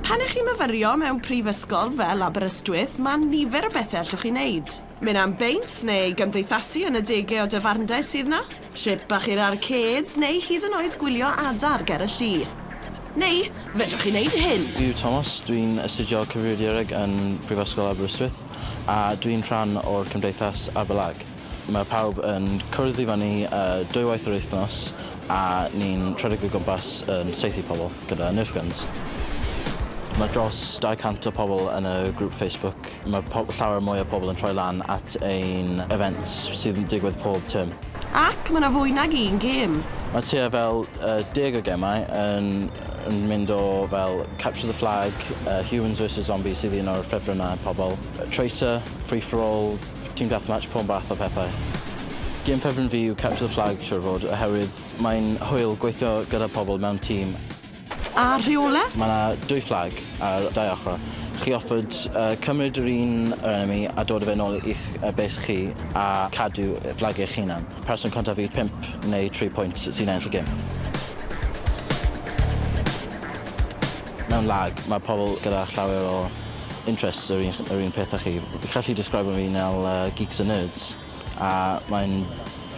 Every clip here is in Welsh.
Pan ych chi'n myfyrio mewn prifysgol fel Aberystwyth, mae nifer o bethau allwch chi wneud. Mynd am beint neu gymdeithasu yn y degau o dyfarndau sydd na, trip bach i'r arcades neu hyd yn oed gwylio adar ger y llu. Neu, fedrwch chi wneud hyn. Yw Thomas, dwi'n astudio cyfrifiadur yn Prifysgol Aberystwyth a dwi'n rhan o'r Cymdeithas Aber Lag. Mae pawb yn cwrdd i fyny 2 waith yr wythnos a ni'n rhedeg o gwmpas yn saethu pobl gyda Nerf guns. Mae dros 200 o pobl yn y grŵp Facebook. Mae llawer mwy o pobl yn troi lan at ein events sydd yn digwydd pob term. Ac mae yna fwy nag un gêm. Mae tua fel 10 o gemau yn mynd o fel Capture the Flag, Humans vs Zombies sydd un o'r ffefrynnau pobl, Traitor, Free for All, Team Deathmatch, pob math o pethau. Gêm ffefryn fi yw Capture the Flag, siwr fod, oherwydd mae'n hwyl gweithio gyda pobl mewn tîm. A rheolaeth? Mae yna 2 fflag ar 2 ochr. Chi offod cymryd yr yr enemy a dod o fe nôl i'ch base chi a cadw y fflag eich hunan. Person cyntaf yw'r 5 neu 3 pwynt sy'n ennill y gêm. Mewn lag, mae pobl gyda llawer o interests yr un peth â chi. Fi'n gallu disgrifio fi fel geeks and nerds, a mae'n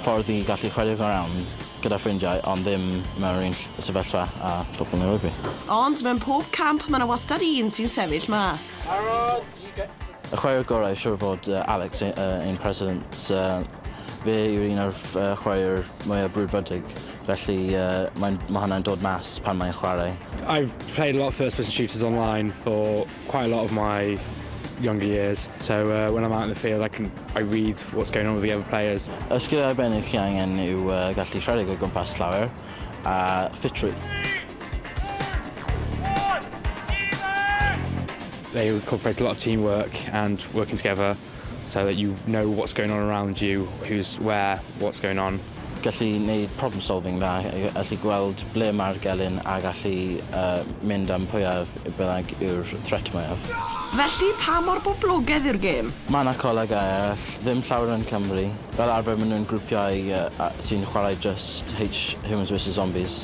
ffordd i gallu chwarae around gyda ffrindiau, ond ddim mewn un sefyllfa a ffwbl neu rygbi. Ond mewn pob camp mae yna wastad un sy'n sefyll mas. Y chwarae'r gorau, siwr fod Alex, ein president, fe yw'r un o'r chwarae'r mwyaf brwdfrydig, felly mae hwnna'n dod mas pan mae'n chwarae. I've played a lot of first-person shooters online for quite a lot of my younger years, so when I'm out in the field I read what's going on with the other players. Y sgiliau arbennig chi angen yw gallu rhedeg o gwmpas llawer a ffitrwydd. They incorporate a lot of teamwork and working together so that you know what's going on around you, who's where, what's going on. Gallu wneud problem solving dda, gallu gweld ble mae'r gelyn a gallu mynd am pwyaf byddag yw'r threat mwyaf. Felly, pa mor boblogaidd yw'r gêm? Mae yna colegau eraill, ddim llawer yn Cymru. Fel arfer maen nhw'n grwpiau sy'n chwarae just Humans vs Zombies,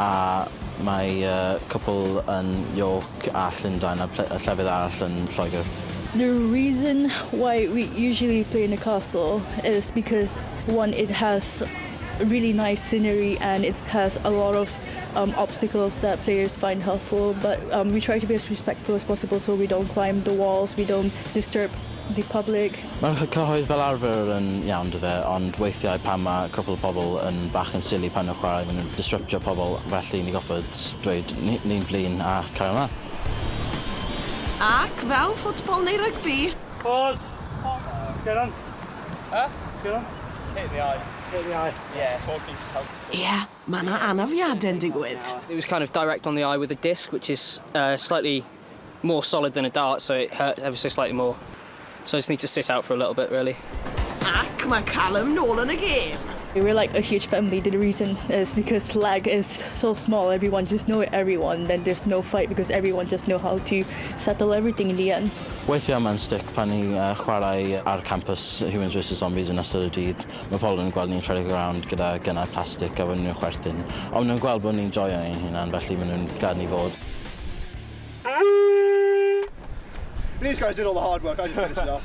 a mae cwpl yn York a Llundain a llefydd arall yn Lloegr. The reason why we usually play in a castle is because, one, it has really nice scenery and it has a lot of obstacles that players find helpful, but we try to be as respectful as possible so we don't climb the walls, we don't disturb the public. Mae'r cyhoedd fel arfer yn iawn dy fe, ond weithiau pan mae cwpl o pobl yn bach yn silly pan nhw'n chwarae, maen nhw'n disruptio pobl, felly ni goffod dweud ni'n flin a cario ymlaen. Ac fel ffwtbol neu rygbi. Pause. What's going on? Huh? What's going on? Hit the eye. Hit the eye. Yeah. Talking to help. Ie, mae yna anafiadau'n digwydd. It was kind of direct on the eye with a disc, which is slightly more solid than a dart, so it hurt ever so slightly more. So I just need to sit out for a little bit, really. Ac mae Callum nôl yn y gêm. We're like a huge family. The reason is because lag is so small, everyone just know everyone, then there's no fight because everyone just know how to settle everything in the end. Weithiau mae'n stick pan ni chwarae ar campus Humans vs Zombies yn ystod y dydd. Mae pobl yn gweld ni'n rhedeg around gyda gynnau plastig a fod nhw'n chwerthin. Ond nhw'n gweld bod ni'n joio ein hunan, felly maen nhw'n gad ni fod. These guys did all the hard work, I just finished it off.